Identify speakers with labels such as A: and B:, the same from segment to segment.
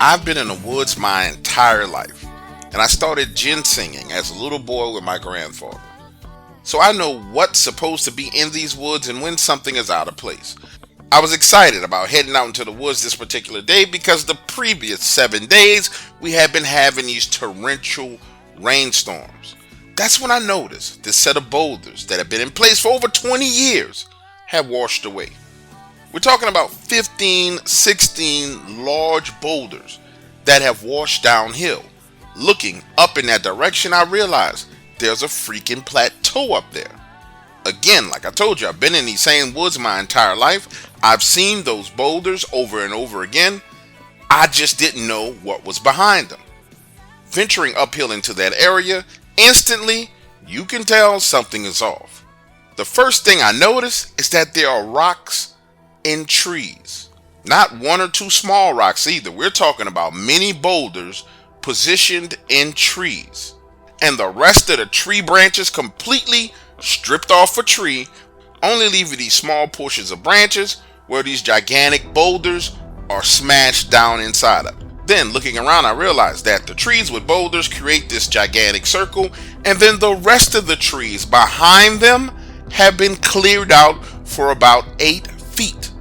A: I've been in the woods my entire life, and I started ginsenging as a little boy with my grandfather. So I know what's supposed to be in these woods and when something is out of place. I was excited about heading out into the woods this particular day because the previous 7 days we had been having these torrential rainstorms. That's when I noticed this set of boulders that had been in place for over 20 years had washed away. We're talking about 15, 16 large boulders that have washed downhill. Looking up in that direction, I realized there's a freaking plateau up there. Again, like I told you, I've been in these same woods my entire life. I've seen those boulders over and over again. I just didn't know what was behind them. Venturing uphill into that area, instantly, you can tell something is off. The first thing I notice is that there are rocks in trees. Not one or two small rocks either. We're talking about many boulders positioned in trees. And the rest of the tree branches completely stripped off a tree, only leaving these small portions of branches where these gigantic boulders are smashed down inside of. Then looking around, I realized that the trees with boulders create this gigantic circle, and then the rest of the trees behind them have been cleared out for about 8 feet.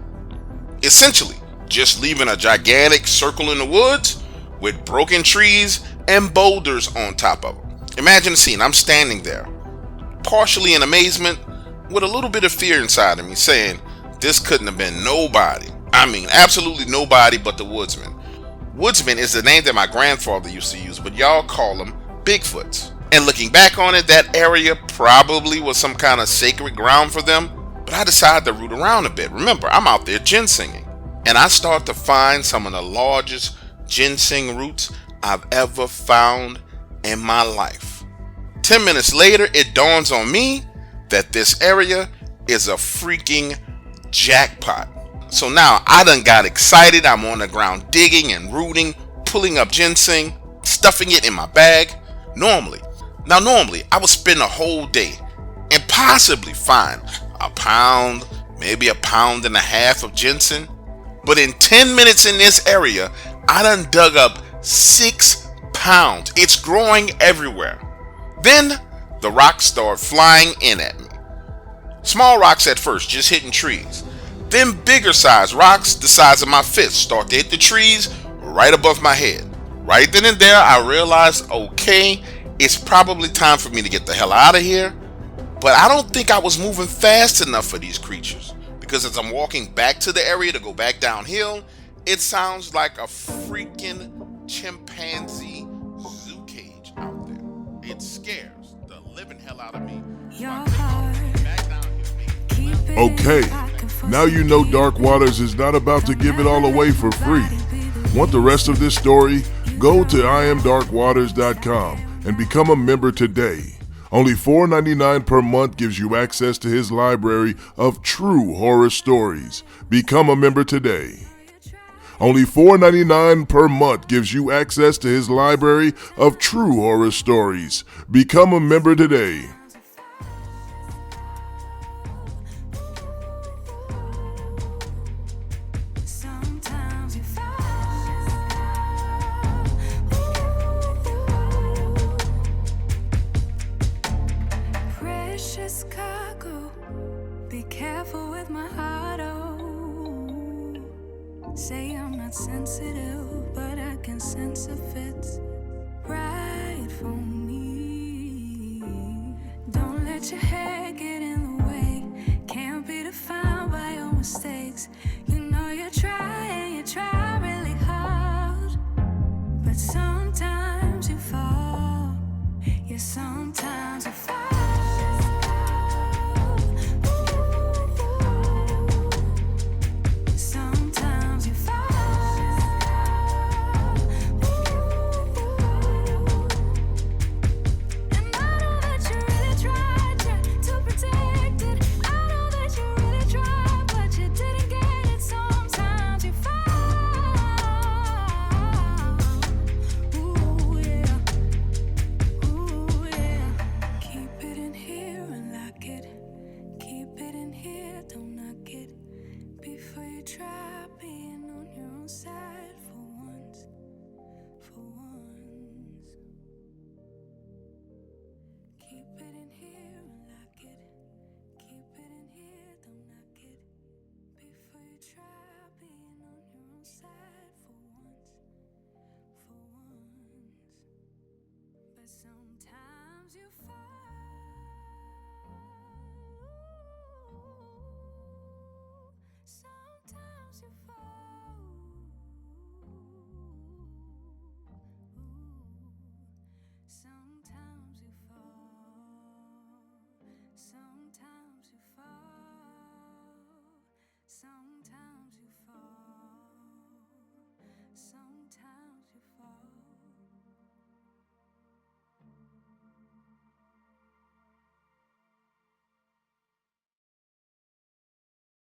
A: Essentially, just leaving a gigantic circle in the woods with broken trees and boulders on top of them. Imagine the scene. I'm standing there, partially in amazement, with a little bit of fear inside of me, saying, this couldn't have been nobody. I mean, absolutely nobody but the woodsman. Woodsman is the name that my grandfather used to use, but y'all call them Bigfoots. And looking back on it, that area probably was some kind of sacred ground for them. But I decided to root around a bit. Remember, I'm out there ginsenging. And I start to find some of the largest ginseng roots I've ever found in my life. 10 minutes later, it dawns on me that this area is a freaking jackpot. So now I done got excited. I'm on the ground digging and rooting, pulling up ginseng, stuffing it in my bag. Normally I would spend a whole day and possibly find a pound, maybe a pound and a half of ginseng. But in 10 minutes in this area, I done dug up 6 pounds. It's growing everywhere. Then the rocks start flying in at me. Small rocks at first, just hitting trees. Then bigger size rocks, the size of my fist, start to hit the trees right above my head. Right then and there, I realized, okay, it's probably time for me to get the hell out of here. But I don't think I was moving fast enough for these creatures, because as I'm walking back to the area to go back downhill, it sounds like a freaking chimpanzee zoo cage out there. It scares the living hell out of me.
B: Okay, now you know Dark Waters is not about to give it all away for free. Want the rest of this story? Go to IamDarkWaters.com and become a member today. Only $4.99 per month gives you access to his library of true horror stories. Become a member today. Only $4.99 per month gives you access to his library of true horror stories. Become a member today.
C: Be careful with my heart, oh. Say I'm not sensitive, but I can sense if it's right for me. Don't let your head get in the way. Can't be defined by your mistakes. You know you try really hard. But sometimes you fall. Yeah, sometimes you fall. Sometimes